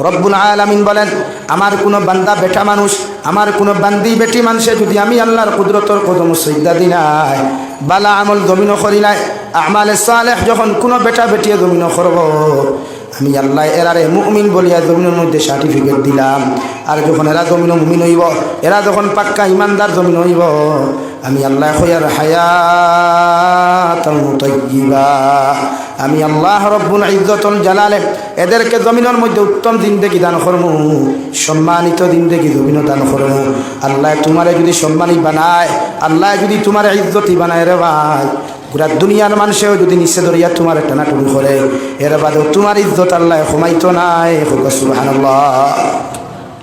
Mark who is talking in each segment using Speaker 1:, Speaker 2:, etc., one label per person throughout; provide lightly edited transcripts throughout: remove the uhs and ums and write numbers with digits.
Speaker 1: রব্বুল আলামিন বলেন, আমার কোনো বান্দা বেটা মানুষ, আমার কোনো বান্দি বেটি মানুষে যদি আমি আল্লাহর কুদরতর কদম সিজদা দিলাই, বালা আমল জমিন করি নাই, আমালে সালেহ যখন কোনো বেটা বেটিয়ে জমিন করব, আমি আল্লাহ এরারে মুমিন বলিয়া জমিনের মধ্যে সার্টিফিকেট দিলাম। আর যখন এরা জমিন মুমিন হইব, এরা যখন পাক্কা ইমানদার জমিন হইব, আমি আল্লাহ খয়ার হায়াতান তাইয়্যিবা, আমি আল্লাহ রব্বুল ইজ্জতুল জালালে এদেরকে জমিনের মধ্যে উত্তম জিন্দেগি দান করবো, সম্মানিত জিন্দেগি জমিন দান করবো। আল্লাহ তোমারে যদি সম্মানী বানায়, আল্লাহ যদি তোমার ইজ্জতি বানায় রে ভাই, পুরা দুনিয়ার মানুষেও যদি নিচে ধরিয়া তোমার টানাটুনি করে, এর বাদেও তোমার ইজ্জত আল্লাহ কমাইতো নাই। সুবহানাল্লাহ।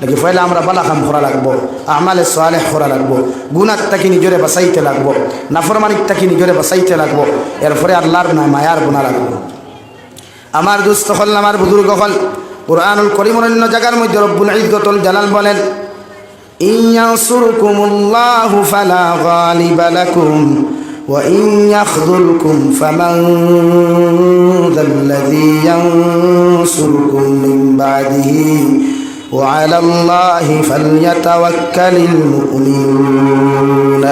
Speaker 1: নাকি পয়লা আমরা বালা কাম করা লাগবো, আমালে সালেহ করা লাগবো, গুনাহ থেকে নিজরে বাঁচাইতে লাগবো, নাফরমানির থেকে নিজরে বাঁচাইতে লাগবো, এরপরে আল্লাহর মায়ার গুনাহ লাগবো। আমার দুস্থ হল, আমার বুজুর্গ হল, কুরআনুল কারীমের অন্য জায়গার মধ্যে রব্বুল ইজ্জতুল জালাল বলেন, ইনয়াসুরকুমুল্লাহু ফালা গালিবা লাকুম ওয়া ইন ইয়াখযুলকুম ফামান যাল্লাযী ইয়ানসুরকুম মিন বা'দিহি وعلى الله فليتوكل المؤمنون।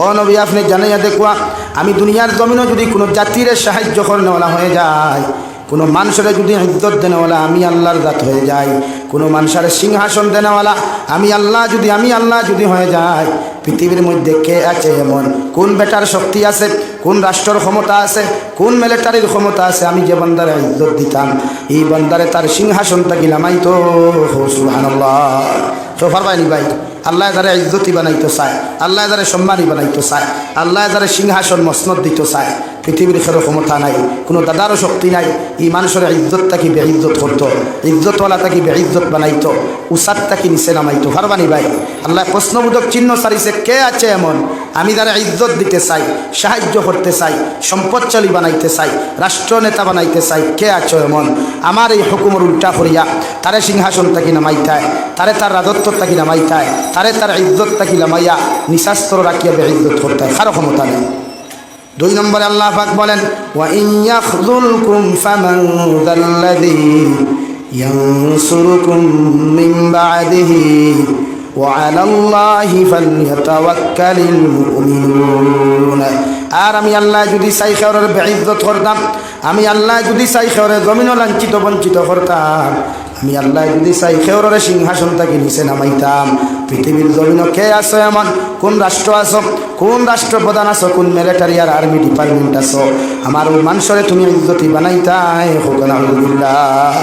Speaker 1: ও নবী, আপনি জানাইয়া দেখবা, আমি দুনিয়ার জমিনে যদি কোনো জাতির সাহায্য করনেওয়ালা হয়ে যায়, কোনো মানুষের যদি ইজ্জত দেনেওয়ালা আমি আল্লাহর জাত হয়ে যাই, কোনো মানুষের সিংহাসন দেনেওয়ালা আমি আল্লাহ যদি হয়ে যায়, পৃথিবীর মধ্যে কে আছে এমন, কোন বেটার শক্তি আছে, কোন রাষ্ট্রের ক্ষমতা আছে, কোন মিলিটারির ক্ষমতা আছে, আমি যে বান্দারে ইজ্জত দিতাম, এই বান্দারে তার সিংহাসনটা গিলামাইতো। সুবহানাল্লাহ। তো পারবাইনি ভাই, আল্লাহ যারা ইজ্জতি বানাইতে চায়, আল্লাহ যারা সম্মানী বানাইতে চায়, আল্লাহ যারা সিংহাসন মসনদ দিতে চায়, পৃথিবীর কারো ক্ষমতা নাই, কোনো দাদারও শক্তি নাই। এই মানুষের ইজ্জত তাকে বেইজ্জত করতো, ইজ্জতওয়ালা তাকে বেইজ্জত বানাইতো, উসাদ তাকে নিচে নামাইতো। পারবানি ভাই? আল্লাহ প্রশ্নবোধক চিহ্ন সারিছে, কে আছে এমন আমি যারা ইজ্জত দিতে চাই, সাহায্য করতে চাই, সম্পদশালী বানাইতে চাই, রাষ্ট্রনেতা বানাইতে চাই, কে আছে এমন আমার এই হুকুমের উল্টা করিয়া তারে সিংহাসন তাকে নামাইতায়, তারে তার রাজত্ব তাকে নামাইতায়, তারে তার ইজ্জত তাকে নামাইয়া নিশাস্ত্র রাখিয়া বেইজ্জত করতায়, কারো ক্ষমতা নেই। 2 নম্বরে আল্লাহ পাক বলেন, ওয়া ইন ইয়াখযুলকুম ফামান যাল্লাযী ইয়ানসুরুকুম মিন বা'দিহি ওয়া আলাল্লাহি ফালইয়াতাওয়াক্কালিল মুমিনুন। আর আমি আল্লাহ যদি চাই খেওরের বেইজ্জত করতাম, আমি আল্লাহ যদি চাই খেওরের জমিন লাঞ্ছিত বঞ্চিত করতাম, আমি আল্লাহ যদি চাই খেওরের সিংহাসন থেকে নিচে নামাইতাম, পৃথিবীর জমিন কে আছো এমন, কোন রাষ্ট্র আছো, কোন রাষ্ট্রপ্রধান আছো, কোন মিলিটারি আর আর্মি ডিপার্টমেন্ট আছো, আমার ওই মানুষরে তুমি ইজ্জতি বানাইতাই। আলহামদুলিল্লাহ।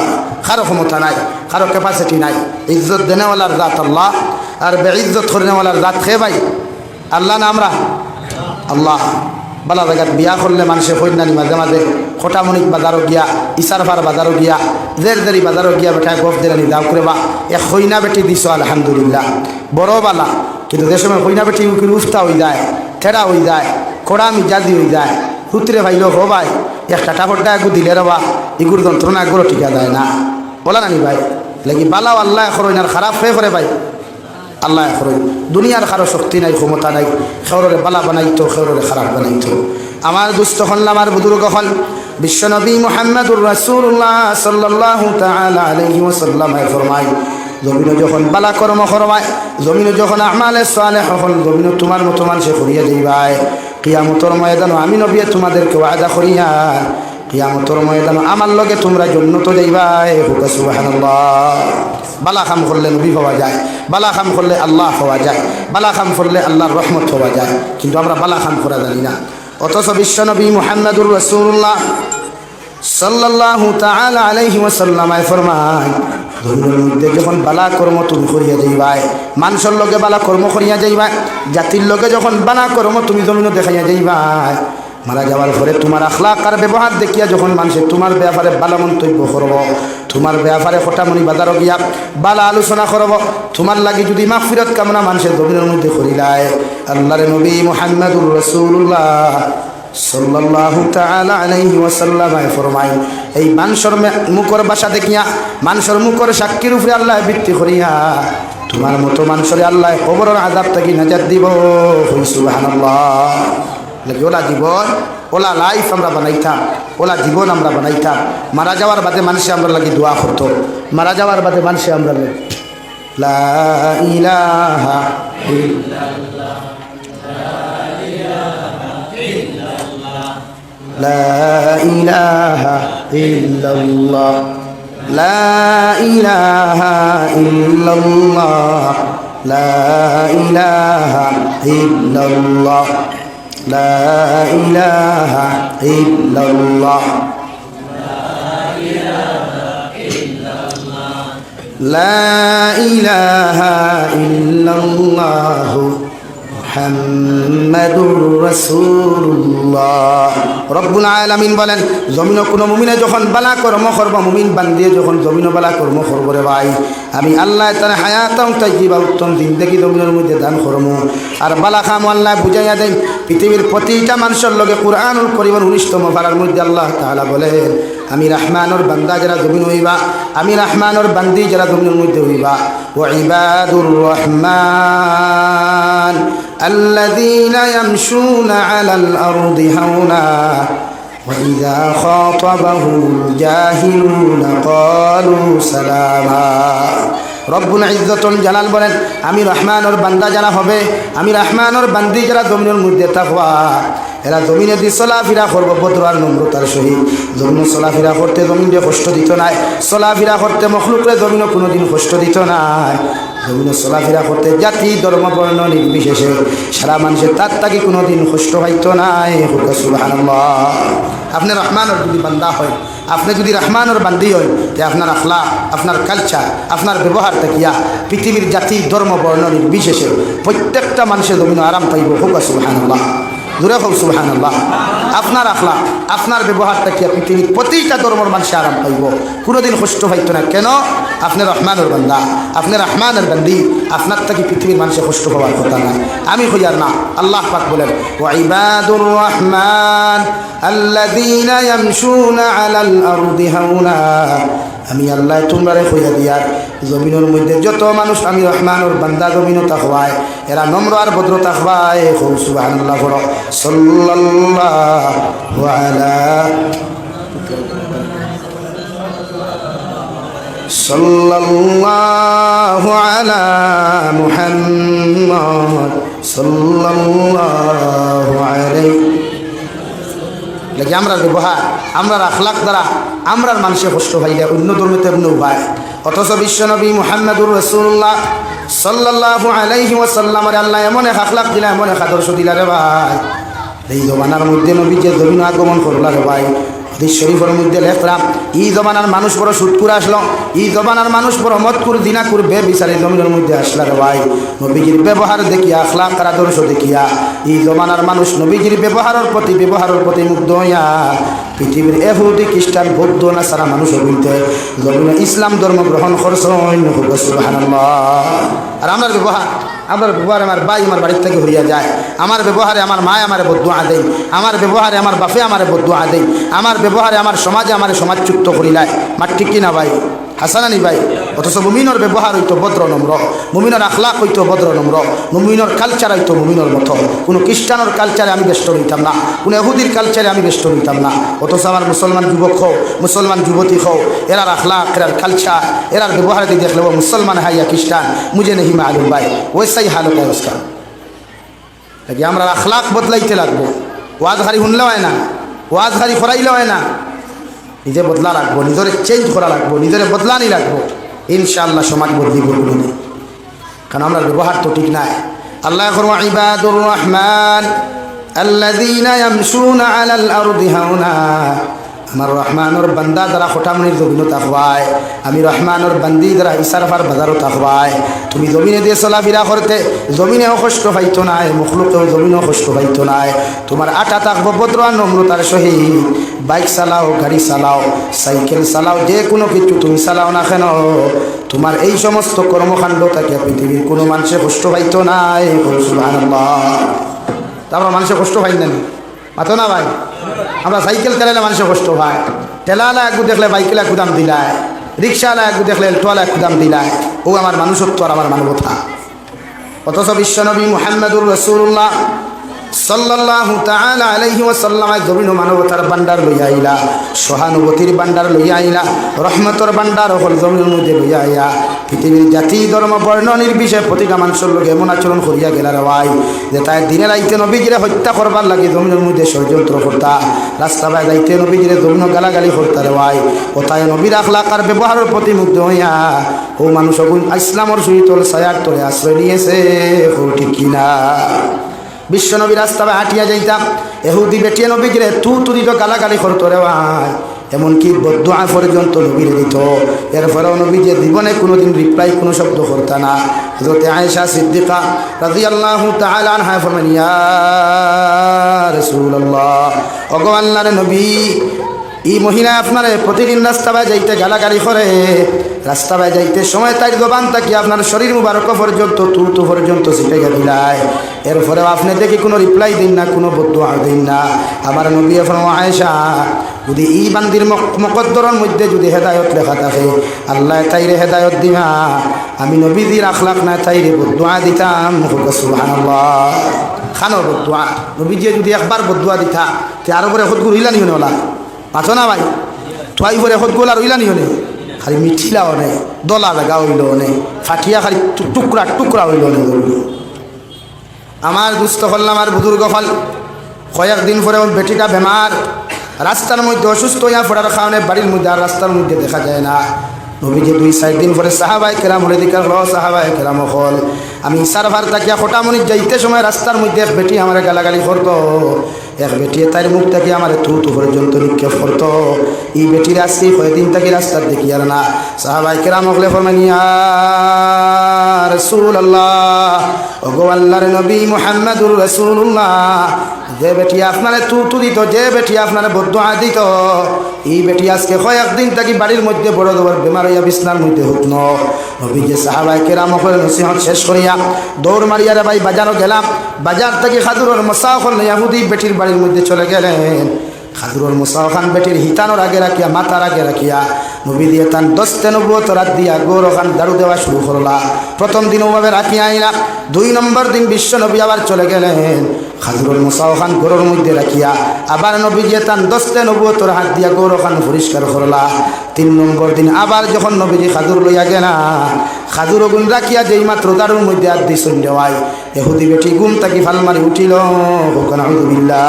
Speaker 1: কারো ক্ষমতা নাই, কারো ক্যাপাসিটি নাই। ইজ্জত দেনেওয়ালার জাত আল্লাহ, আর বেইজ্জত করনেওয়ালার জাত কে ভাই? আল্লাহ না আমরা? আল্লাহ। বালা জায়গাত বিয়া করলে মানুষে কন্যানি মাঝে মাঝে খোটামণিক বাজারও গিয়া, ইসারফার বাজারও গিয়া, জেরদেরি বাজারও গিয়া বেটায় গফ দিলানি দাও করে বা এক কইনা বেটি দিছ, আলহামদুলিল্লাহ, বড় বালা। কিন্তু যে সময় কইনা বেটি উফতা হয়ে যায়, ঠেড়া হয়ে যায়, খোড়া মিজাজি হয়ে যায়, হুতরে ভাইল হো ভাই একটা টাপড়টা একটু দিলে রবা এগুর যন্ত্রণা একগুলো টিকা যায় না, বলা নানি ভাই? লাগি বালাও আল্লাহ এখন খারাপ হয়ে করে ভাই, আল্লাহ এখন দুনিয়ার কারো শক্তি নাই, ক্ষমতা নাই, খেওরে বালা বানাইতো, খেওরে খারাপ বানাইতো। আমার দুস্থ হল, আমার বুজুর্গ হল, বিশ্বনবী মুহাম্মদুর রাসূলুল্লাহ সাল্লাল্লাহু তাআলা আলাইহি ওয়াসাল্লাম ফরমায়, জমিনে যখন বালা কর্ম করবায়, জমিনে যখন আমালে সালেহ হল, জমিনে তোমার মতো মানুষে করিয়া যাইবাই, কিয়ামতের ময়দানে আমি নবী তোমাদেরকে ওয়াদা করিয়া, কিয়ামতের ময়দানে আমার লগে তোমরা জান্নাতে যাইবাই। সুবহানাল্লাহ। বালা কাম করলে নবী হওয়া যায়, বালা কাম করলে আল্লাহ হওয়া যায়, বালা কাম করলে আল্লাহর রহমত হওয়া যায়, কিন্তু আমরা বালা কাম করা জানি না। অথচ বিশ্বনবী মুহাম্মদুর রাসূলুল্লাহ সাল্লাল্লাহু তাআলা আলাইহি ওয়াসাল্লাম ফরমায়, ধর্মের মধ্যে যখন বালা কর্ম তুমি করিয়া যাইবাই, মানুষের লগে বালা কর্ম করিয়া যাইবাই, জাতির লগে যখন বালা কর্ম তুমি জমিনে দেখাইয়া যাইবাই, মারা যাওয়ার পরে তোমার আখলাক আর ব্যবহার দেখিয়া যখন মানুষে তোমার ব্যাপারে বালা মন্তব্য করব, তোমার ব্যাপারে খোটামণি বাজারও গিয়া বালা আলোচনা করব, তোমার লাগি যদি মাগফিরাত কামনা মানুষের জমিনের মধ্যে করিলায়, আল্লাহর নবী মুহাম্মদুর রাসূলুল্লাহ সাল্লাল্লাহু তাআলা আলাইহি ওয়াসাল্লাম ফরমায়, এই মানুষের মুখের ভাষা দেখিয়া, মানুষের মুখের সাক্ষীর উপরে আল্লাহ ভিত্তি করিয়া তোমার মতো মানুষের আল্লাহ কবরের আযাব থেকে নাজাত দিব। সুবহানাল্লাহ। ওলা জীবন ওলা লাইফ আমরা বানাইতাম, ওলা জীবন আমরা বানাইতাম। মারা যাওয়ার বাদে মানুষে আমরা লাগি দোয়া করতো, মারা যাওয়ার বাদে মানুষে আমরা লা ইলাহা ইল্লাল্লাহ, লা ইলাহা ইল্লাল্লাহ, লা ইলাহা ইল্লাল্লাহ, লা ইলাহা ইল্লাল্লাহ, লা ইলাহা ইল্লাল্লাহ, লা ইলাহা ইল্লাল্লাহ মুহাম্মাদুর রাসূলুল্লাহ। রব্বুল আলামিন বলেন, জমিন কোনো মুমিনে যখন বালা কর্ম করব, মুমিন বান্দিয়ে যখন জমিন বালা কর্ম করব রে ভাই, আমি আল্লাহ তার হায়াতাম তাইজিবা উত্তম জিন্দেগি জমিনের মধ্যে দান করবো। আর বালা খাম আল্লাহ বুঝাইয়া দেন, পৃথিবীর প্রতিটা মানুষের লগে কুরআনুল কারীমের 19তম পারার মধ্যে আল্লাহ তাআলা বলেন, আমি রহমানের বান্দা যারা জমিন হইবা, আমি রহমানের বান্দি যারা জমিনের মধ্যে হইবা, ওয়া ইবাদুর রহমান الذين يمشون على الأرض هونا وإذا خاطبهم الجاهلون قالوا سلاما। রব্বুল ইজ্জতুল জালাল বলেন, আমি রহমানের বান্দা যারা হবে, আমি রহমানের বান্দি যারা জমিনের মধ্যে থাকবা, এরা জমিনে দিয়ে চলাফেরা করবো ভদ্র আর নম্রতার সহিত। জমিনে চলাফেরা করতে জমিনে কষ্ট দিত নাই, চলাফেরা করতে মখলুকরে জমিনে কোনোদিন কষ্ট দিত নাই। জমিনে চলাফেরা করতে জাতি ধর্ম বর্ণ নির্বিশেষে সারা মানুষের তার তাকে কোনোদিন কষ্ট হইতো নাই। সুবহানাল্লাহ। আপনি রহমানের যদি বান্দা হয়, আপনি যদি রহমানের বান্দি হয়, যে আপনার আখলাক, আপনার কালচার, আপনার ব্যবহার থাকিয়া পৃথিবীর জাতি ধর্ম বর্ণ নির্বিশেষে প্রত্যেকটা মানুষের জমিনে আরাম পাইব। সুবহানাল্লাহ, জোরে হোক সুবহানাল্লাহ। আপনার আখলাক, আপনার ব্যবহার থাকিয়া পৃথিবীর প্রতিটা ধর্মের মানুষ আরাম পাইব, কোনোদিন কষ্ট হইতো না। কেন? আপনি রহমানের বান্দা, আপনি রহমানের বান্দি, আপনার থেকে পৃথিবীর মানুষের কষ্ট হওয়ার কথা না। আমি হইয়ার না। আল্লাহ পাক বলেন, ওয়া ইবাদুর রহমান আল্লাযীনা ইয়ামশুনা আলাল আরদি হাওনা। আমি আল্লাহ তোমরা হইয়া দিয়ার জমিনের মধ্যে যত মানুষ আমি রহমানের বান্দা জমিনও তাকবায়, এরা নম্র আর ভদ্র তাকবায়। সুবহানাল্লাহ। সাল্লাল্লাহু আলা সাল্লাল্লাহু আলা মুহাম্মদ সাল্লাল্লাহু আলাইহি। লাগে আমরা ব্যবহার, আমরা আখলাক দ্বারা আমরা মানুষের কষ্ট পাইলে অন্য ধর্মেতে এমনি উপায়। অথচ বিশ্বনবী মুহাম্মদুর রাসূলুল্লাহ সাল্লাল্লাহু আলাইহি ওয়াসাল্লামের আল্লাহ এমন এক আখলাক দিলা, এমন এক আদর্শ দিলা রে ভাই, এই জমানার মধ্যে নবী যে জমিন আগমন করলা রে ভাই, হাদিস শরীফের মধ্যে লেখলাম, এই জমানার মানুষ বড় সুদকুর আসলো, এই জমানার মানুষ বড় মদকুর দিনাকুর বেবিচারে জমিনের মধ্যে আসলা রে ভাই। নবীজির ব্যবহার দেখিয়া, আখলাক আর আদর্শ দেখিয়া এই জমানার মানুষ নবীজির ব্যবহারের প্রতি মুগ্ধ হইয়া পৃথিবীর এহুদি খ্রিস্টান বৌদ্ধ না সারা মানুষ হইতে জমিনে ইসলাম ধর্ম গ্রহণ করছেন। সুবহানাল্লাহ। আর আমার ব্যবহার আমার ভাই আমার বাড়ির থেকে হইয়া যায়, আমার ব্যবহারে আমার মায় আমার বদুয়া দেয়, আমার ব্যবহারে আমার বাপে আমার বদুয়া দেয়, আমার ব্যবহারে আমার সমাজে আমার সমাজচ্যুত করিলায়। মার ঠিক কিনা ভাই? হাসানানি ভাই। অথচ মুমিনের ব্যবহার হইতো ভদ্র নম্র, মুমিনের আখলাক হইতো ভদ্র নম্র, মুমিনের কালচার হইতো মুমিনের মতো। কোনো খ্রিস্টানের কালচারে আমি ব্যস্ত হইতাম না, কোনো এহুদির কালচারে আমি ব্যস্ত হইতাম না। অথচ আমার মুসলমান যুবক হও, মুসলমান যুবতী হও, এরার আখলাক, এরার কালচার, এরার ব্যবহার দিয়ে দেখলে ও মুসলমান হয় ইয়া খ্রিস্টান মুঝে নেহি মালুম ভাই। ওইসাই হালত অবস্থা। আমরা আখলাক বদলাইতে লাগবো। ওয়াজ হারি শুনলে হয় না, ওয়াজ হারি করাইলে হয় না, নিজে বদলা রাখবো, নিজের চেঞ্জ করা রাখবো, নিজের বদলানি রাখবো। ইনশাআল্লাহ সমাজ বদলিব কোনোদিন। কারণ আমরা ব্যবহার তো ঠিক নাই। আল্লাহ করবো ইবাদুর রহমান আল্লাযীনা ইয়ামশুনা আলাল আরদি হাওনা। আমার রহমানের বান্দা দ্বারা খোটামনির জমিনও তাকবায়, আমি রহমানের বান্দি দ্বারা ইসারফার বাজারও তাকবায়। তুমি জমিনে দিয়ে চলাফেরা করতে জমিনেও কষ্ট পাইতো নাই, মখলুকেও জমিনেও কষ্ট পাইতো নাই। তোমার আটা থাকবো ভদ্র আর নম্রতার সহিত। বাইক চালাও, গাড়ি চালাও, সাইকেল চালাও, যে কোনো কিছু তুমি চালাও না কেন, তোমার এই সমস্ত কর্মকাণ্ড থাকে পৃথিবীর কোনো মানুষের কষ্ট পাইতো নাই। সুবহানাল্লাহ। তারপর মানুষের কষ্ট পাই না মাতো না ভাই? আমরা সাইকেল চালাইলে মানুষের কষ্ট হয়, ঠেলাওয়ালা একটু দেখলে বাইকেলা একটু দাম দিলায়, রিক্সাওয়ালা একটু দেখলে এলটোওয়ালা একটু দাম দিলায়। ও আমার মানুষত্ব আর আমার মানবতা। অথচ বিশ্বনবী মুহাম্মদুর রাসূলুল্লাহ সাল্লাল্লাহু তাআলা আলাইহি ওয়াসাল্লাম জমিন মানবতার ভান্ডার লইয়া আইলা, সহানুভূতির ভান্ডার লইয়া আইলা, রহমতের ভান্ডার হল জমিনের মধ্যে লইয়া আইয়া পৃথিবীর জাতি ধর্ম বর্ণ নির্বিশেষে প্রতিটা মানুষের লোক এমন আচরণ করিয়া গেলার ভাই যে তাই দিনের আইতে নবীজিরে হত্যা করবার লাগে জমিনের মধ্যে ষড়যন্ত্র করতা, রাস্তা বাই যাইতে নবীজিরে জমিন গালাগালি করতা রে ভাই। কোথায় নবীর আখলাক আর ব্যবহারের প্রতি মুগ্ধ হইয়া ও মানুষ ইসলামের সহিত ছায়ার তলে আশ্রয় নিয়েছে, ঠিক কিনা? বিশ্বনবী রাস্তায় হাঁটিয়া যাইতাম, এহুদি বেটিয়ে নবীজিরে তু দিত, গালাগালি করতো রে ভাই, এমনকি বদদুয়া পর্যন্ত নবীরে দিত। এরপরেও নবী যে জীবনে কোনোদিন রিপ্লাই কোনো শব্দ করতা না। হযরত আয়েশা সিদ্দিকা রাদিয়াল্লাহু তাআলা আনহা ফরমান, ইয়া রাসূলুল্লাহ, ওগো আল্লাহর নবী, এই মহিলা আপনার প্রতিদিন রাস্তা বাই যাইতে গালাগালি করে, রাস্তা বাই যাইতে সময় তাই জবান থাকি আপনার শরীর মুবারক পর্যন্ত তু পর্যন্ত ছিটে গেলাই, এরপরেও আপনি দেখি কোনো রিপ্লাই দিন না, কোনো বদদুয়া দিন না। আমার নবী এখন আয়েশা, যদি এই বান্দির মকদ্দরের মধ্যে যদি হেদায়ত লেখা থাকে, আল্লাহ তাইরে হেদায়ত দিবা, আমি নবীজির আখলাক না তাইরে বদদুয়া দিতাম। সুবহানাল্লাহ। খানো বদদুয়া নবীজি যদি একবার বদদুয়া দিতা তে আরো করে সদগুর হইলা নি হলা পাচ্ছ না ভাই, তোয়াই করে সদগুল আর হইলা নি হলে খালি মিঠিলাও নে, দলা জাগা হইল নে, ফাটিয়া খালি টুকরা হইল নে। আমার দুস্থ হল, আমার বুজুর্গ হল, কয়েকদিন পরে ওর বেটিটা বেমার, রাস্তার মধ্যে অসুস্থ হইয়া পড়ার কারণে বাড়ির মধ্যে আর রাস্তার মধ্যে দেখা যায় না। নবীজি 2-4 দিন পরে সাহাবায়ে কেরাম হলে দিকার সাহাবায়ে কেরাম হল, আমি সারভার তাকিয়া খোটামণি যাইতে সময় রাস্তার মধ্যে এক বেটি আমার গালাগালি করতো, এক বেটি তার মুখ থেকে আমার থু পর্যন্ত নিক্ষেপ করতো। এই বেটির আজকে কয়েকদিন থেকে রাস্তার দেখি আর না। সাহাবায়ে কেরাম হলে ফরমান, ইয়া রাসূলুল্লাহ, ওগো আল্লাহর নবী মুহাম্মদুর রাসূলুল্লাহ, যে বেটি আপনারে তু দিত, যে বেটি আপনারে বদদুয়া দিত, এই বেটি আজকে কয়েকদিন থেকে বাড়ির মধ্যে বড় দৌড় বেমার হইয়া বিছনার মধ্যে হুকন। নবী যে সাহাবায়ে কেরাম করে নসিহত শেষ করিয়া দৌড় মারিয়া রে ভাই বাজারও গেলাম, বাজার থেকে খাদুরের মোসাফর ইয়াহুদি বেটির বাড়ির মধ্যে চলে গেলেন। খাদুরের মোসাফান বেটির হিতানোর আগে রাখিয়া, মাথার আগে রাখিয়া নবী দিয়ে তান 10 নবুয়ত রাত দিয়া গৌরখান দারু দেওয়া শুরু করলা। প্রথম দিন ওভাবে রাখিয়া আইলা, 2 নম্বর দিন বিশ্ব নবী আবার চলে গেলেন। খাজুরুল মুসাওখান গরুর মধ্যে রাখিয়া আবার নবী দিয়ে তান 10 নবুয়তর হাত দিয়া গৌরখান পরিষ্কার করলা। 3 নম্বর দিন আবার যখন নবীজি খাজুর লইয়া গেলা, খাজুর গুণ রাখিয়া যেই মাত্র দারুর মধ্যে হাত দিয়ে শুন দেওয়ায় এহুদি বেটি ঘুম থাকি ফাল মারি উঠিল। আলহামদুলিল্লাহ।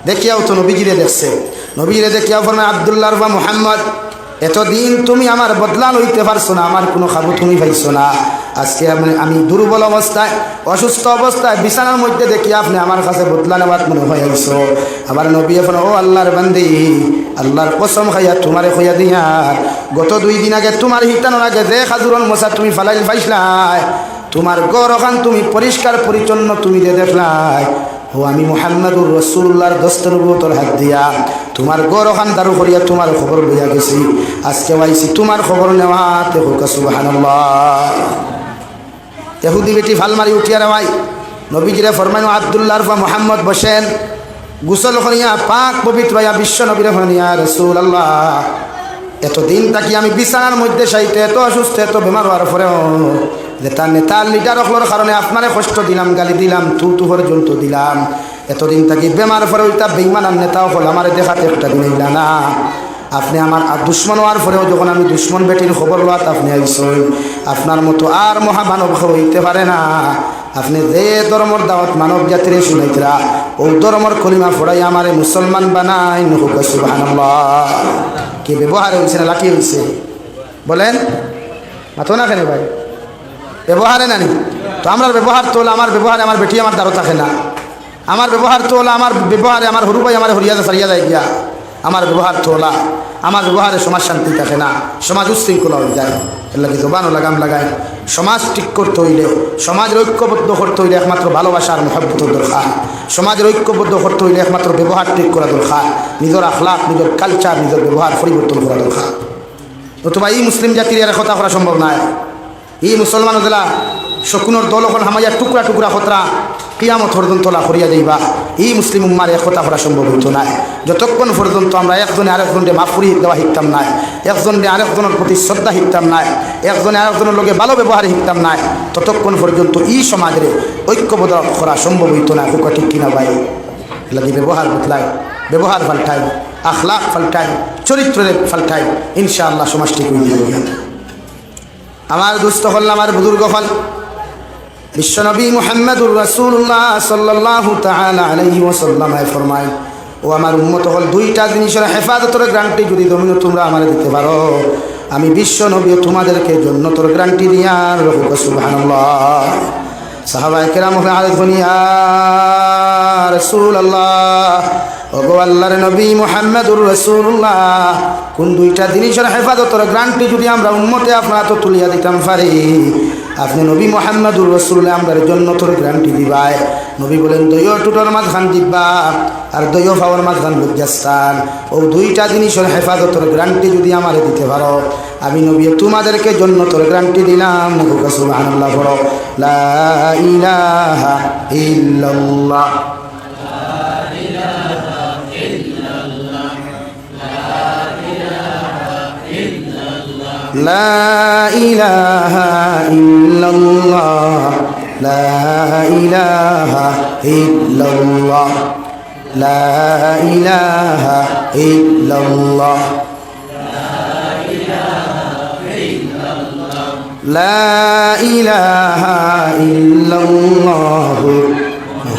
Speaker 1: দেখিয়াও তো নবীজিরে দেখছে, নবীরে দেখিয়া ফরমায়, আব্দুল্লাহ বা মুহাম্মদ, এতদিন তুমি আমার বদলা লইতে পারছো না, আমার কোনো খাবু তুমি পাইছো না। আজকে আমি দুর্বল অবস্থায়, অসুস্থ অবস্থায় বিছানার মধ্যে দেখি আপনি আমার কাছে বদলা নেওয়ার মনে হয়ে আইছো। আবার নবী এখন, ও আল্লাহর বান্দি, আল্লাহর কসম খাইয়া তোমারে কইয়া দিয়া, গত 2 দিন আগে তোমার হিতানোর আগে যে খাজুরন মশা তুমি ফালাইল পাইছলাই, তোমার গরখান তুমি পরিষ্কার পরিচ্ছন্ন তুমি যে দেখলাই, ও আমি মুহাম্মদুর রাসূলুল্লাহর 10 নবুয়তর হাত দিয়া তোমার গরখান দারু করিয়া তোমার খবর লইয়া গেছি। আজকে আইছি তোমার খবর নেওয়াতে। হোক সুবহানাল্লাহ। ইহুদি বেটি ফালমারি উঠিয়া রাই নবীজিরে ফরমাইল, আব্দুল্লাহর বা মুহাম্মদ বসেন, গোসল করিয়া পাক পবিত্র হইয়া বিশ্ব নবীরে ফরমাইল, ইয়া রাসূলুল্লাহ, এতদিন তাকি আমি বিছানার মধ্যে সাইতে এত অসুস্থ এত বেমার হওয়ার পরেও যে তার নেতার লিডার হলোর কারণে আপনারে কষ্ট দিলাম, গালি দিলাম, তু পর্যন্ত দিলাম, এতদিন তাকি বেমার পরে ওইটা বেইমানার নেতাও হল আমার দেখাতে একটা দিন হইলা না। আপনি আমার দুশ্মন হওয়ার পরেও যখন আমি দুশ্মন বেটির খবর লওয়াত আপনি আইসই, আপনার মতো আর মহামানব হইতে পারে না। আপনি যে ধর্মর দাওয়াত মানব জাতিরে শুনাইতরা, ও ধর্মর কলিমা ফোড়াই আমারে মুসলমান বানাই। হোক সুবহানাল্লাহ। কি ব্যবহার হয়েছে না লাঠি হয়েছে বলেন? মাথো না কেন ভাই, ব্যবহারে নানি তো আমরা ব্যবহার তো হলো, আমার ব্যবহারে আমার বেটি আমার দ্বারো থাকে না, আমার ব্যবহার তো হলো, আমার ব্যবহারে আমার হরু ভাই আমার হরিয়া সারিয়া যায় গিয়া, আমার ব্যবহার তো হলা, আমার ব্যবহারে সমাজ শান্তি থাকে না, সমাজ উশৃঙ্খলা হয়ে যায়। এর লাগে জবানও লাগাম লাগায়। সমাজ ঠিক করতে হইলে, সমাজের ঐক্যবদ্ধ করতে হইলে একমাত্র ভালোবাসার মহব্বত দরকার। সমাজের ঐক্যবদ্ধ করতে হইলে একমাত্র ব্যবহার ঠিক করা দরকার। নিজের আখলাক, নিজের কালচার, নিজের ব্যবহার পরিবর্তন করা দরকার। নতুবা এই মুসলিম জাতির এর কথা করা সম্ভব নয়। এই মুসলমান দিলা শকুনের দল এখন হামাইয়া টুকরা টুকরা খতরা কিয়ামত পর্যন্ত লা করিয়া যাইবা এই মুসলিম উম্মার একতা করা সম্ভব হইতো না যতক্ষণ পর্যন্ত আমরা একজনে আরেকজনকে মাফ করিয়ে দেওয়া শিখতাম না একজনে আরেকজনের প্রতি শ্রদ্ধা শিখতাম না একজনে আরেকজনের লগে ভালো ব্যবহার শিখতাম না ততক্ষণ পর্যন্ত এই সমাজের ঐক্যবদ্ধ করা সম্ভব হইতো না খুব ঠিক কিনা ভাই লাগে ব্যবহার বদলায় ব্যবহার পাল্টায় আখলাক পাল্টায় চরিত্রের পাল্টায় ইনশাআল্লাহ সমাজ ঠিক হয়ে যাবে আমার দুস্থ হল আমার বুজুর্গ হল বিশ্বনবী মুহাম্মদুর রাসূলুল্লাহ সাল্লাল্লাহু তাআলা আলাইহি ওয়াসাল্লাম ফরমায় ও আমার উম্মত হল দুইটা জিনিসের হেফাজতের গ্যারান্টি যদি তুমি তোমরা আমারে দিতে পারো আমি বিশ্বনবী তোমাদেরকে জান্নাতের গ্যারান্টি দিয়ার রাখব সুবহানাল্লাহ সাহাবায়ে কেরাম আরজ বনিয়া রাসূলুল্লাহ ওগো আল্লাহর নবী মুহাম্মদুর রাসূলুল্লাহ কোন দুইটা জিনিসের হেফাজতের গ্যারান্টি যদি আমরা উম্মতে আপনারা তো তুলিয়া দিতাম পারি আপনি নবী মুহাম্মদুর রাসূলুল্লাহ আমাদের জান্নাতের গ্যারান্টি দিবাই নবী বলেন দইও টুটোর মাঝখান দিবা আর দইও ফাওয়ার মাঝখান লজ্জাস্থান ও দুইটা জিনিসের হেফাজতের গ্যারান্টি যদি আমারে দিতে পারো আমি নবী তোমাদেরকে জান্নাতের গ্যারান্টি দিলাম সুবহানাল্লাহ বলো লা ইলাহা ইল্লাল্লাহ لا إله إلا الله لا إله إلا الله لا إله إلا الله لا إله إلا الله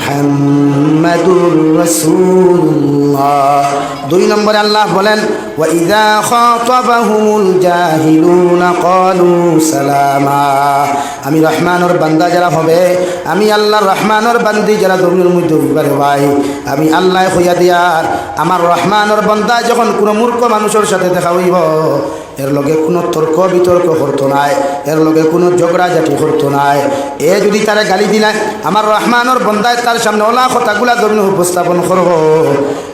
Speaker 1: মুহাম্মাদুর রাসূলুল্লাহ দুই নম্বরে আল্লাহ বলেন ওয়া ইযা খাতাবাহুমুল জাহিলুনা ক্বালু সালামা আমি রহমানের বান্দা যারা হবে আমি আল্লাহর রহমানের বান্দি যারা দুনিয়ার মধ্যে উঠবারে ভাই আমি আল্লাহ কইয়া দিয়ার আমার রহমানের বান্দা যখন কোনো মূর্খ মানুষের সাথে দেখা হইব এর লগে কোনো তর্ক বিতর্ক করতো নাই এর লগে কোনো ঝগড়াঝাটি করতো নাই এ যদি তারা গালি দিলায় আমার রহমানের বন্দায় তার সামনে ওলা কথাগুলা জমিন উপস্থাপন করব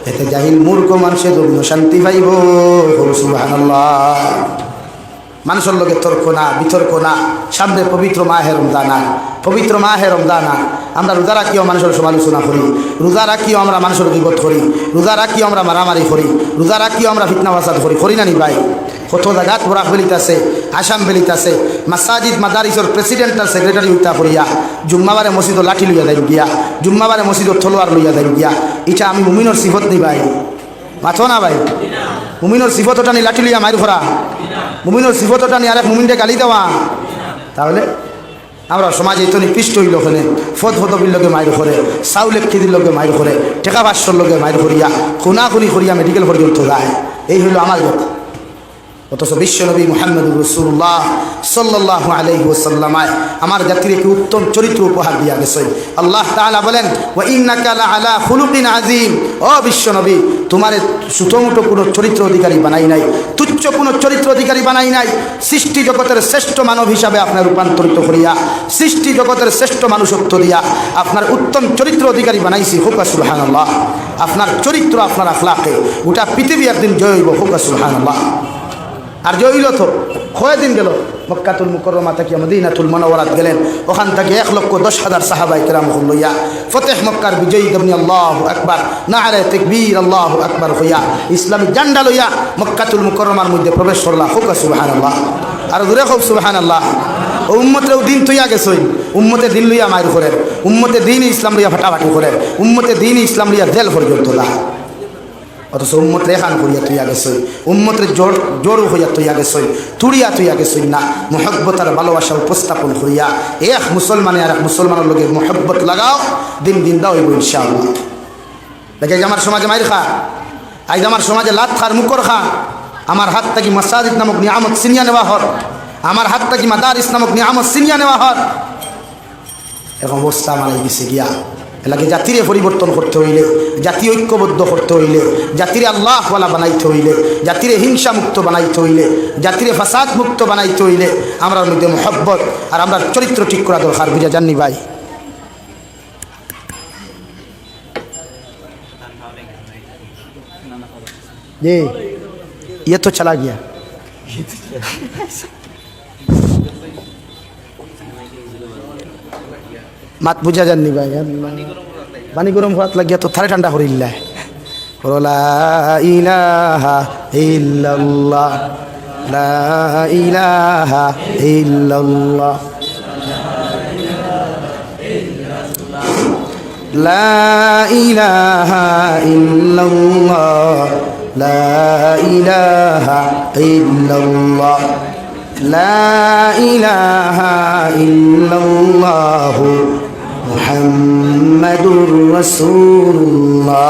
Speaker 1: এতে জাহিল মূর্খ মানুষের জমিন শান্তি পাইব সুবহানাল্লাহ মানুষের লগে তর্ক না বিতর্ক না সামনে পবিত্র মাহে রমজান পবিত্র মাহে রমজান আমরা রোজা রাখিও মানুষের সমালোচনা করি রোজা রাখিও আমরা মানুষের গীবত করি রোজা রাখিও আমরা মারামারি করি রোজা রাখিও আমরা ফিতনা ফাসাদ করি না নি ভাই কত জায়গাত ওরা বেলিতেছে আসাম বেলিতেছে মাসাজিদ মাদারিসের প্রেসিডেন্ট আর সেক্রেটারি উত্তা করিয়া জুম্মাবারে মসজিদ লাঠি লইয়া যাই গিয়া জুম্মাবারে মসজিদ থলোয়ার লইয়া যাই গিয়া এটা আমি মুমিনের সিফত নি ভাই মাথো না ভাই মুমিনের সিফতটা নি লাঠি লইয়া মাইর করা মুমিনের সিফতটা নি আরেক মুমিনকে গালি দেওয়া তাহলে আমরা সমাজে তো নিকৃষ্ট হইল ওখানে ফদ ফদবির লগে মাইর করে চাউলের খেদির লগে মাইর করে টেকা বাস্যর লগে মাইর করিয়া খুনাখুনি করিয়া মেডিকেল পর্যন্ত যায় এই হইল আমার কথা অথচ বিশ্বনবী মুহাম্মদুর রাসূলুল্লাহ সাল্লাল্লাহু আলাইহি ওয়াসাল্লাম আমার জাতিকে উত্তম চরিত্র উপহার দিয়া গেছে আল্লাহ তাআলা বলেন ওয়া ইন্নাকা লাআলা খুলুকিন আযীম ও বিশ্বনবী তোমারে সুতমুটো কোনো চরিত্র অধিকারী বানাই নাই তুচ্ছ কোনো চরিত্র অধিকারী বানাই নাই সৃষ্টি জগতের শ্রেষ্ঠ মানব হিসাবে আপনার রূপান্তরিত করিয়া সৃষ্টি জগতের শ্রেষ্ঠ মানুষত্ব দিয়া আপনার উত্তম চরিত্র অধিকারী বানাইছি হুকা সুবহানাল্লাহ আপনার চরিত্র আপনার আখলাকে গোটা পৃথিবী একদিন জয় হইব হুকা সুবহানাল্লাহ আর জয়ইল তো কয়দিন গেল মক্কাতুল মুকাররমা থেকে মদিনাতুল মুনাওয়ারাত গেলেন ওখান থেকে 1,10,000 সাহাবায়ে কেরাম লইয়া ফতেহ মক্কার বিজয়ী দমনি আল্লাহু আকবার নারে তাকবীর আল্লাহু আকবার হইয়া ইসলামী ঝান্ডা লইয়া মক্কাতুল মুকাররমার মধ্যে প্রবেশ করলা হুকা সুবহানাল্লাহ আর দূরে খুব সুবহানাল্লাহ ও উম্মতের দিন তৈয়া গেছে উম্মতের দিন লইয়া মাইর করেন উম্মতের দিন ইসলাম লইয়া ফাটাফাটি করেন উম্মতের দিন ইসলাম লইয়া জেল পর্যন্ত না অথচ উম্মত রেখান করিয়া তুইয়া গেছই উম্মতের জোর হইয়া তুইয়া গেছই তুড়িয়া তুইয়া গেছই না মহব্বত আর ভালোবাসা উপস্থাপন করিয়া এক মুসলমানে আর এক মুসলমানের লগে মহব্বত লাগাও দিন দিন দাও হইব ইনশাআল্লাহ দেখে আমার সমাজে মাইর খা আজ আমার সমাজে লাত খার মুকর খা আমার হাত থেকে মাসাজিদ নামক নিয়ামত সিনিয়া নেওয়া হর আমার হাত থেকে মাদারিস নামক নিয়ামত সিনিয়া নেওয়া হর এখন অবস্থা আমার এই দিছে গিয়া এলাকে জাতিরে পরিবর্তন করতে হইলে জাতি ঐক্যবদ্ধ করতে হইলে জাতিরে আল্লাহওয়ালা বানাইতে হইলে জাতিরে হিংসা মুক্ত বানাইতে হইলে জাতিরে ফাসাদ মুক্ত বানাইতে হইলে আমরার মধ্যে মহব্বত আর আমরা চরিত্র ঠিক করা দরকার বুঝা জাননি ভাই ये तो चला गया মাত বুঝা যাননি ভাই পানি গরম হওয়াত লাগিয়া তো থারে ঠান্ডা করিল্লা লা ইলাহা ইল্লাল্লাহ লা ইলাহা ইল্লাল্লাহ লা ইলাহা ইল্লাল্লাহ লা ইলাহা ইল্লাল্লাহ লা ইলাহা ইল্লাল্লাহ মুহাম্মাদুর রাসূলুল্লাহ।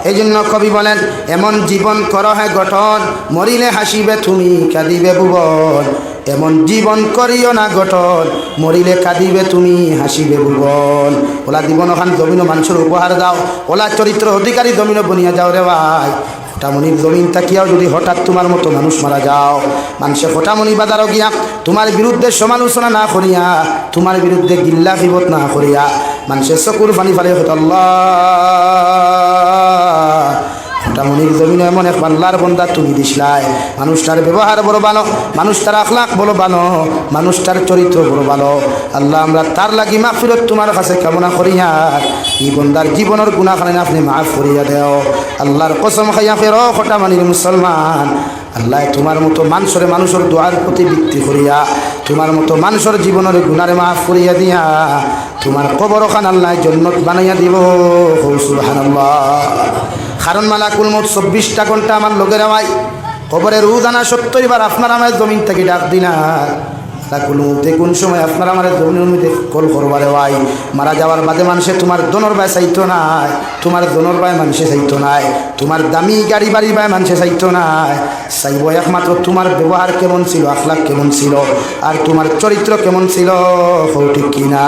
Speaker 1: এই জন্য কবি বলেন, এমন জীবন কর হে গঠন, মরিলে হাসিবে তুমি কাঁদিবে ভুবন। এমন জীবন করিও না গঠন, মরিলে কাঁদিবে তুমি হাসিবে ভুবন। ওলা জীবন ওখান জমিন মানুষের উপহার দাও, ওলা চরিত্র অধিকারী জমিন বনিয়া যাও রে ভাই। ফটামনির জমিন তাকিয়াও যদি হঠাৎ তোমার মতো মানুষ মারা যাও, মানুষে ফটামনি বাজারও গিয়া তোমার বিরুদ্ধে সমালোচনা না করিয়া, তোমার বিরুদ্ধে গিল্লা বিপদ না করিয়া, মানুষের চকুর পানি ফালে আল্লাহ ফটামনির জমিনে এমন এক আল্লাহর বন্দা তুমি দিসলাই। মানুষটার ব্যবহার বড় ভালো, মানুষটার আখলাক বড় ভালো, মানুষটার চরিত্র বড় ভালো। আল্লাহ আমরা তার লাগি মাগফিরাত তোমার কাছে কামনা করিয়া, এই বন্দার জীবনের গুনাহখানি আপনি মাফ করিয়া দেও। আল্লাহর কসম খাইয়া ফেরো ফটামনির মুসলমান, আল্লাহ তোমার মতো মানুষের দোয়ার প্রতি ভিত্তি করিয়া, তোমার মতো মানুষের জীবনের গুনারে মাফ করিয়া দিয়া, তোমার কবরখান আল্লাহ জান্নাত বানাইয়া দিব। সুবহানাল্লাহ। কারণ মালাকুল মউত 24টা ঘন্টা আমার লোকেরা ভাই কবরের রোজানা 70 বার আপনার আমার জমিন থেকে ডাক দিনা। মালাকুল মউতে কোন সময় আপনার আমার জমিনের মধ্যে কল করবারে ভাই, মারা যাওয়ার বাদে মানুষে তোমার দনর ভাই চাইতো নাই, তোমার দনর ভাই মানুষে চাইতো নাই, তোমার দামি গাড়ি বাড়ি ভাই মানুষে চাইতো নাই, চাইব একমাত্র তোমার ব্যবহার কেমন ছিল, আখলাক কেমন ছিল, আর তোমার চরিত্র কেমন ছিল। ঠিক কিনা?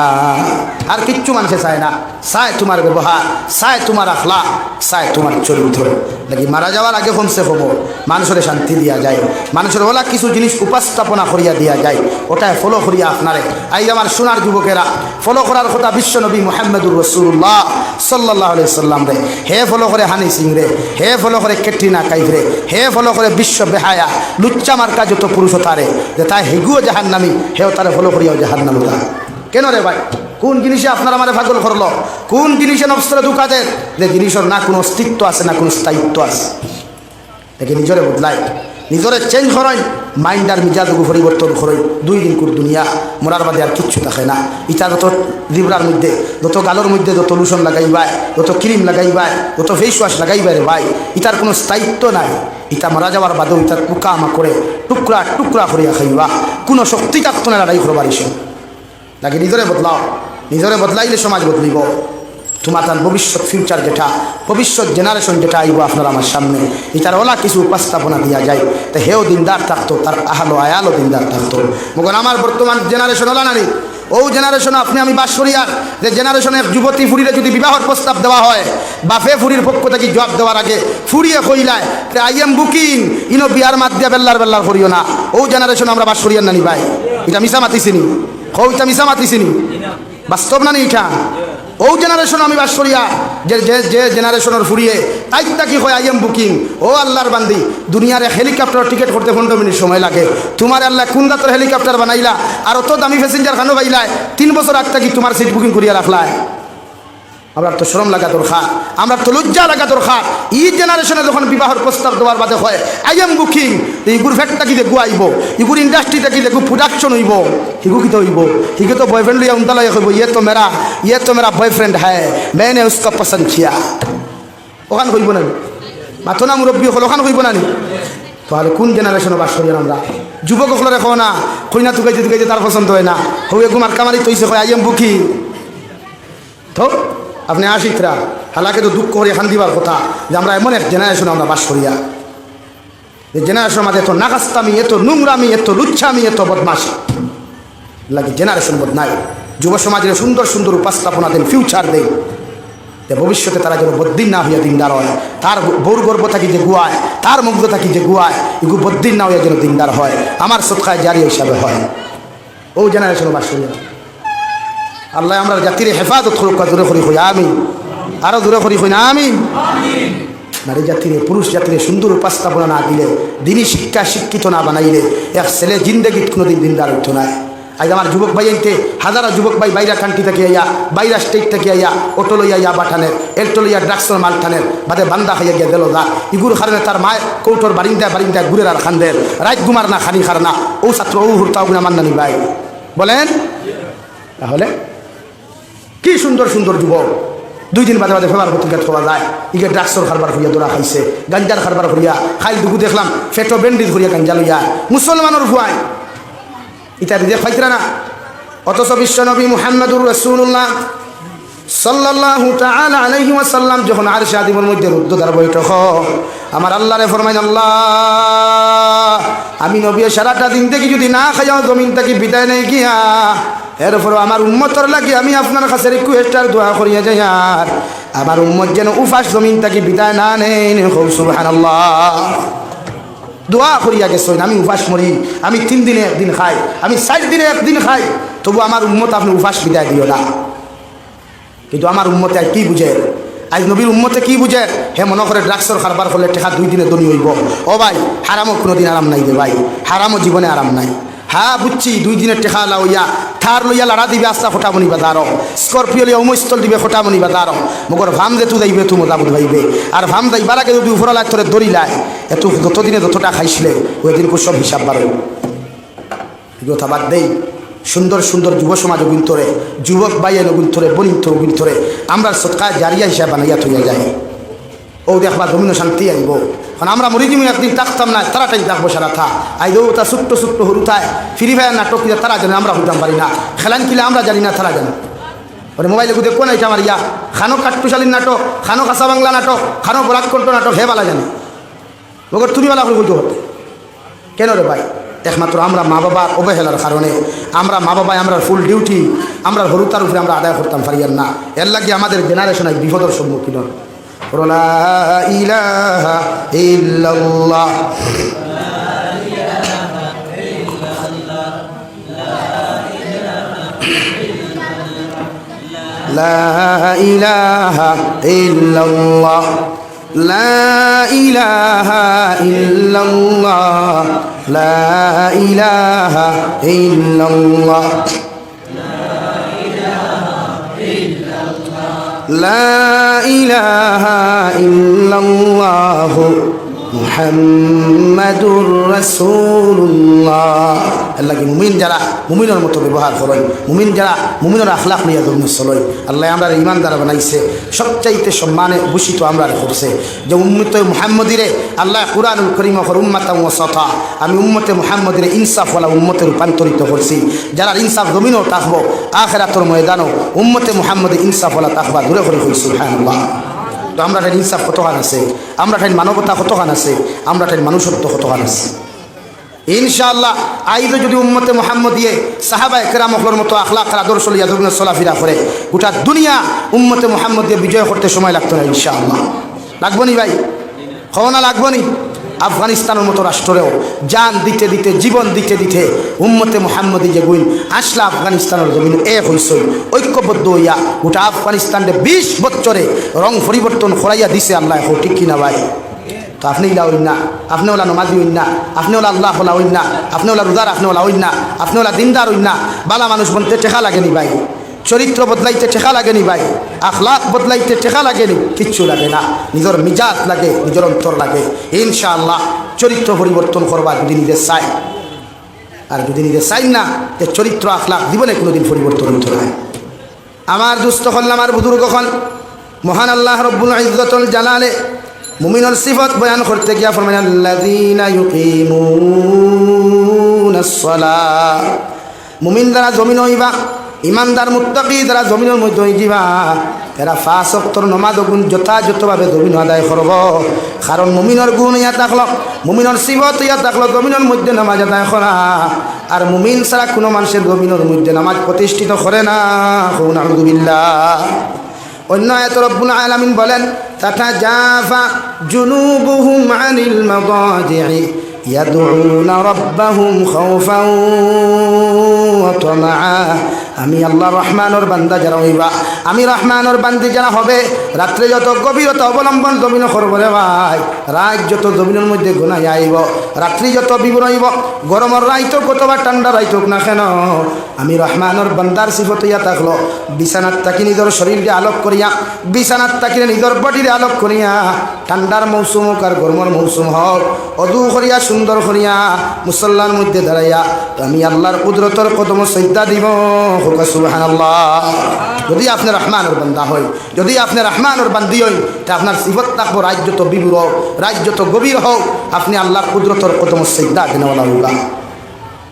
Speaker 1: আর কিচ্ছু মানুষে চায় না, চায় তোমার ব্যবহার, চায় তোমার আখলাক, চায় তোমার চরিত্র। নাকি মারা যাওয়ার আগে কমসে কম মানুষের শান্তি দিয়া যায়, মানুষের ওলা কিছু জিনিস উপস্থাপনা করিয়া দিয়া যায়, ওটাই ফলো করিয়া আপনারে। আই আমার সোনার যুবকেরা ফলো করার কথা বিশ্ব নবী মুহাম্মদুর রাসূলুল্লাহ সাল্লাল্লাহু আলাইহি সাল্লাম রে, হে ফলো করে হানি সিং রে, হে ফলো করে ক্যাটরিনা কাইফ রে, হে ফলো করে বিশ্ব বেহায়া লুচ্চা মার্কা যত পুরুষ তারে, যে তাই হেগুও জাহান্নামী, হেও তারে ফলো করিয়াও জাহান্নামী। কেন রে ভাই? কোন জিনিসে আপনার আমার পাগল করলো? কোন জিনিসে নফসরে দুঃখা দেন? যে জিনিসের না কোনো অস্তিত্ব আছে, না কোনো স্থায়িত্ব আছে। দেখে নিজরে বদলাই, নিজরে চেঞ্জ করেন, মাইন্ড আর মিজাজ পরিবর্তন করেন। 2 দিন কুর দুনিয়া মরার বাদে আর কিচ্ছু থাকে না। ইটা যত জিবরার মধ্যে, যত গালোর মধ্যে যত লোশন লাগাইবাই, যত ক্রিম লাগাইবাই, যত ফেস ওয়াশ লাগাইবাই রে ভাই, ইটার কোনো স্থায়িত্ব নাই। ইটা মারা যাওয়ার বাদেও ইটার পোকা আমা করে টুকরা টুকরা করিয়া খাইবা, কোনো শক্তি থাকতো না লড়াই করবার ইসে। নাকি নিজরে বদলাও, নিজরে বদলাইলে সমাজ বদলিব। তোমার তার ভবিষ্যৎ ফিউচার যেটা, ভবিষ্যৎ জেনারেশন যেটা আইব আপনার আমার সামনে, এটার ওলা কিছু উপস্থাপনা দিয়া যায়। তো হেও দিনদার থাকতো, তার আহালো আয়ালও দিনদার থাকতো। মগর আমার বর্তমান জেনারেশন ওলা নারী, ও জেনারেশন আপনি আমি বাস করি। আর যে জেনারেশনে যুবতী ফুরিরে যদি বিবাহর প্রস্তাব দেওয়া হয়, বাপে ফুরির পক্ষ থেকে জবাব দেওয়ার আগে ফুরিয়ে কইলায় আই এম বুকিং, ইনো বিয়ার মাত দিয়া বেল্লার বেল্লার করিও না। ও জেনারেশন আমরা বাস করিয়ার নানি ভাই, এটা মিশা মাতিছিনি, এটা মিশা মাতিছিনি, বাস্তব না নি এটা। ও জেনারেশন আমি বাস করিয়া, যে যে জেনারেশনের ফুরিয়ে তাইটা কি হয় আই এম বুকিং। ও আল্লাহর বান্দি, দুনিয়ার হেলিকপ্টার টিকিট করতে 15 মিনিট সময় লাগে, তোমার আল্লাহ কোন দাঁতের হেলিকপ্টার বানাইলা আর অত দামি প্যাসেঞ্জার খানো পাইলায় 3 বছর আগ থেকে তোমার সিট বুকিং করিয়া রাখলায়। আমরা তো শরম লাগা দরকার, আমরা তো লজ্জা লাগা দরকার। এই জেনারেশনে যখন বিবাহের প্রস্তাব দেওয়ার বাদে হয় আই এম বুকিং, এইগুর ফ্যাক্টটা কি দেখু আইব, এগুর ইন্ডাস্ট্রিটা কি দেখু প্রোডাকশন হইব, হিগু কি তো হইব, হিগে তো বয়ফ্রেন্ড লিয়া উনতা লয় হইব, ইয়ে তো মেরা বয়ফ্রেন্ড হ্যাঁ, मैंने उसका पसंद किया। ওখান হইব না মাথো না মুরব্বী হল, ওখান হইব না নি। তাহলে কোন জেনারেশনে বাস করি আমরা? যুবক হলে রেখো না, কইনা তুকাইতে তুকাইতে তার পছন্দ হয় না, হয়ে গুমার কামারি তৈছে হয় আই এম বুকিং। তো আপনি আশিকরা হালাকে তো দুঃখ করে এখান দিবার কথা যে আমরা এমন এক জেনারেশন আমরা বাস করিয়া, যে জেনারেশন আমাদের এত নাগাস্তামি, এত নোংরামি, এত লুচ্ছামি, এত বদমাশি লাগে। জেনারেশন বদনাই, যুব সমাজের সুন্দর সুন্দর উপস্থাপনা দেন, ফিউচার দেন, যে ভবিষ্যতে তারা যেন বদ্দিন না হইয়া দিনদার হয়। তার বউর গর্ব থাকি যে গুয়ায়, তার মুগ্ধ থাকি যে গুয়ায়, এগুলো বদ্দিন না হইয়া যেন দিনদার হয়, আমার সৎকায় জারি হিসাবে হয়। ও জেনারেশন বাস করিয়া আল্লাহ আমরা জাতির হেফাজত করুক, দূরে করি হই আমি, আরো দূরে করি হই না আমি। নারী জাতির পুরুষ জাতির সুন্দর উপস্থাপনা না দিলে, দিনই শিক্ষা শিক্ষিত না বানাইলে এক ছেলে জিন্দগিত কোনোদিন দিনদার হইতো না। আজ আমার যুবক ভাই আনতে হাজারো যুবক ভাই বাইরা কান্ট্রি থেকে আইয়া বাইরা স্টেট থেকে আইয়া অটো লইয়া ইয়া বাঠানের এলটো লইয়া ড্রাগসের মাল টানের বাদে বান্দা খাইয়া গিয়া গেল গা ইগুর কারণে তার মায়ের কৌটোর বারিন্দায় ঘুরে আর খান্দের রাত ঘুমার না খানি খার না ও ছাত্র ও হুরতাও গুনা মান্দানি ভাই বলেন। তাহলে কি সুন্দর সুন্দর যুবক 2 দিন বাদে বাদে ফেবার পত্রিকা খাওয়া যায় ইগে ড্রাগসর খারবার করিয়া দোরা খাইছে গাঞ্জার খারবার করিয়া খাই দুগু দেখলাম ফেটো বেন্ডিজ করিয়া গাঞ্জা লইয়া মুসলমানের ভুয়ায় ইটা রিজেক্ট পাইতরা না। অথচ বিশ্বনবী মুহাম্মদুর রাসূলুল্লাহ সাল্লাল্লাহু তাআলা আলাইহি ওয়াসাল্লাম যখন আরশে আযিমের মধ্যে রুদ্ধদ্বার বৈঠক আমার আল্লাহরে ফরমাইন, আল্লাহ আমি নবী সারাটা দিন থেকে যদি না খাইয়া জমিন থেকে বিদায় নেই গিয়া এরপর আমার উম্মতর লাগি আমি আপনার কাছে রিকোয়েস্ট আর দোয়া করিয়া যাই আর আমার উম্মত যেন উফাস জমিন থেকে বিদায় না নেন। সুবহানাল্লাহ দোয়া করিয়া গেছেন আমি উপাস মরি, আমি 3 দিনে 1 দিন খাই, আমি 4 দিনে 1 দিন খাই, তবু আমার উম্মত আপনি উপাস বিদায় দিও না। কিন্তু আমার উম্মতে কি বুঝে, আজ নবীর উম্মতে কি বুঝে, হে মনে করে ড্রাগসর খারবার করলে টেকা 2 দিনে ধনী হইব। ও ভাই হারামও কোনোদিন আরাম নাই রে ভাই, হারামও জীবনে আরাম নাই। হ্যাঁ বুঝছি 2 দিনের টেকা লইয়া থার লইয়া লাড়া দিবে আস্তা ফোটামনি বাজার, স্করপিও লইয়া উমস্থল দিবে ফোটামনি বাজার, মগর ভাম যে তু যাইবে তু মজা বুঝাইবে আর ভাম যাইবার আগে যদি উপরা লাগ তোরে দড়িলায় এত যতদিনে যতটা খাইছিলে ওই দিন সব হিসাব বাড়ে। কথা বাদ দেই, সুন্দর সুন্দর যুব সমাজ গুন্তরে যুবক বাইয়ের গুন্তরে বনিত গুন্তরে আমরা সৎকার জারিয়া হিসাব বানাইয়া থইয়া যাই। ও দেখবা জমিন শান্তি আইব, কারণ আমরা মরিজিমি একদিন থাকতাম না, তারাটাই থাকবো সারা থা আইব তা ছোট্ট ছোট্ট হরুতায় ফ্রি ফায়ার নাটক কিনা তারা জানে, আমরা হইতাম পারি না, খেলান কিলে আমরা জানি না তারা জানে। ওরে মোবাইলে গুদে কোন এটা আমার ইয়া খানো কাট্টুশালীর নাটক, খানো কাঁচা বাংলা নাটক, খানো বরাকণ্ঠ নাটক হে বালা জানে, মগর তুমি বালা করে হইতে হতে কেন রে ভাই? একমাত্র আমরা মা বাবার অবহেলার কারণে আমরা মা বাবায় আমরা ফুল ডিউটি আমরা হরুতার উপরে আমরা আদায় করতাম পারি না। এর লাগে আমাদের জেনারেশন এক বিপদের সম্মুখীন। লা ইলাহা ইল্লাল্লাহ লা ইলাহা ইল্লাল্লাহ লা ইলাহা ইল্লাল্লাহ লা ইলাহা ইল্লাল্লাহ লা ইলাহা ইল্লাল্লাহ মুহাম্মাদুর রাসূলুল্লাহ। আল্লাহ কি মুমিন যারা মুমিনের মতো ব্যবহার করেন, মুমিন যারা মুমিনের আখলাক নিয়ে ধর্ম চলয়, আল্লাহ আমরা ইমানদার বানাইছে, সবচাইতে সম্মানে ভূষিত আমরা করছে যে উম্মতে মুহাম্মদিরে আল্লাহ কুরআনুল কারীম ওয়া উম্মাতান ওয়াসাতা, আমি উম্মতে মুহাম্মদিরে ইনসাফওয়ালা উম্মতে রূপান্তরিত করছি, যারা ইনসাফ জমিনও থাকবো আখিরাতের ময়দানও উম্মতে মুহাম্মদে ইনসাফওয়ালা থাকবা দূরে করে কই সুবহানাল্লাহ। তো আমরা ঠাই ইনসাফ কতখান আছে, আমরা ঠাই মানবতা কতখান আছে, আমরা ঠাই মানুষত্ব কতখান আছে। ইনশাআল্লাহ আইজও যদি উম্মতে মুহাম্মদিয়ে সাহাবায়ে কেরামর মতো আখলাক আর আদর্শ লিয়া ধর্মীয় চলাফেরা করে গোটা দুনিয়া উম্মতে মুহাম্মদিয়ে বিজয় করতে সময় লাগতো না। ইনশাআল্লাহ লাগবো নি ভাই, খবনা লাগবো নি? আফগানিস্তানের মতো রাষ্ট্রেও জান দিতে দিতে জীবন দিতে দিতে উম্মতে মুহাম্মদি যে গুইন আসলা আফগানিস্তানের জমিন এক হইসই ঐক্যবদ্ধ হইয়া গোটা আফগানিস্তানে 20 বছরে রং পরিবর্তন করাইয়া দিছে আল্লাহ। ঠিক কিনা ভাই? তো আপনি ইলা হইন না, আপনি ওলা নমাজি হইন না, আপনি ওলা আল্লাহ হলা হইন না, আপনি ওলা রোজা রাখনে ওলা হইন না, আপনি ওলা দিনদার হইন না। বালা মানুষ বনতে টেকা লাগেনি ভাই, চরিত্র বদলাইতে টেকা লাগেনি ভাই, আখলাক বদলাইতে টেকা লাগেনি, কিচ্ছু লাগে না। নিজের মিজাজ লাগে, নিজের অন্তর লাগে। ইনশাআল্লাহ চরিত্র পরিবর্তন করবা যদি নিজে চাই, আর যদি নিজে চাই না যে চরিত্র আখলাক জীবনে কোনোদিন পরিবর্তন হইতে হয়। আমার দুস্থ হল আমার বুজুর্গ হল মহান আল্লাহ রব্বুল ইজ্জতুল জালালে মুমিনের সিফত বয়ান করতে গিয়া ফরমান আল্লাযীনা ইউকিমুনাস সালাহ, মুমিন যারা জমিন হইবা ইমানদার মুত্তাকি যারা জমিনের মধ্যে হইবা এরা 5 ওয়াক্তের নামাজ গুণ যথাযথভাবে জমিন আদায় করব। কারণ মুমিনের গুণ ইয়া থাকলো, মুমিনের সিফত ইয়া থাকলো জমিনের মধ্যে নামাজ আদায় করা, আর মুমিন ছাড়া কোনো মানুষের জমিনের মধ্যে নামাজ প্রতিষ্ঠিত করে না। আলহামদুলিল্লাহ। অন্য আয়াতে রব্বুল আলামিন বলেন তাতাজাফা জুনুবুহুম আনিল মাদাজি'i ইয়াদউনা রাব্বাহুম খাওফান ওয়া তামআ আমি আল্লাহ রহমানের বান্দা যারা হইবা, আমি রহমানের বান্দি যারা হবে, রাত্রে যত গভীরতা অবলম্বন জমিন করব রে ভাই, রাত যত জমিনের মধ্যে গুনাই আইব, রাত্রি যত বিবর হইব, গরমের রাইতো কতবা ঠান্ডা রাইতোক না কেন, আমি রহমানের বান্দার সিফত হইয়া থাকলো বিছানাত থাকি নিজের শরীরকে আলোক করিয়া, বিছানাত থাকিলে নিজের বডিরে আলোক করিয়া, ঠান্ডার মৌসুম হোক আর গরমের মৌসুম হোক, অদু করিয়া সুন্দর করিয়া মুসল্লার মধ্যে দাঁড়াইয়া আমি আল্লাহর কুদরতর কদম সজদা দিব। সুবহানাল্লাহ। যদি আপনি রহমানের বান্দা হয়, যদি আপনি রহমানের বান্দি হই, তা আপনার সিফত থাকবো রাজ্য তো বিবুর হোক, রাজ্য তো গভীর হোক, আপনি আল্লাহর কুদরতর কদম সজদা দেনওয়ালা হইবা।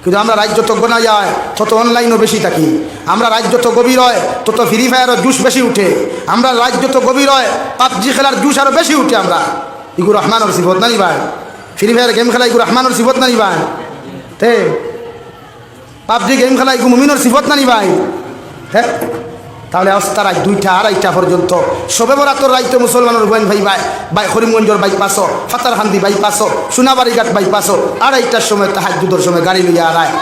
Speaker 1: কিন্তু আমরা রাজ্য তো গোনা যায় তত অনলাইনও বেশি থাকি, আমরা রাজ্য তো গভীর হয় তত ফ্রি ফায়ারের জুস বেশি উঠে, আমরা রাজ্য তো গভীর হয় পাবজি খেলার জুস আরও বেশি উঠে। আমরা ইগুর রহমানের সিফত না নিবাই, ফ্রি ফায়ার গেম খেলা ইগুর রহমানের সিফত না নিবাই, তে পাবজি গেম খেলা ইগু মুমিনের সিফত না নিবাই। হ্যাঁ, তাহলে অবস্থা রাত 2টা 2:30 পর্যন্ত সবে বরাতর রাইতে মুসলমানের হুয়েন ভাই বাই করিমগঞ্জর বাইপাস, ফাতারহান্দি বাইপাস, সোনাবাড়ি ঘাট বাইপাস, 2:30টার সময় তাহাজ্জুদের সময় গাড়ি লইয়া আড়ায়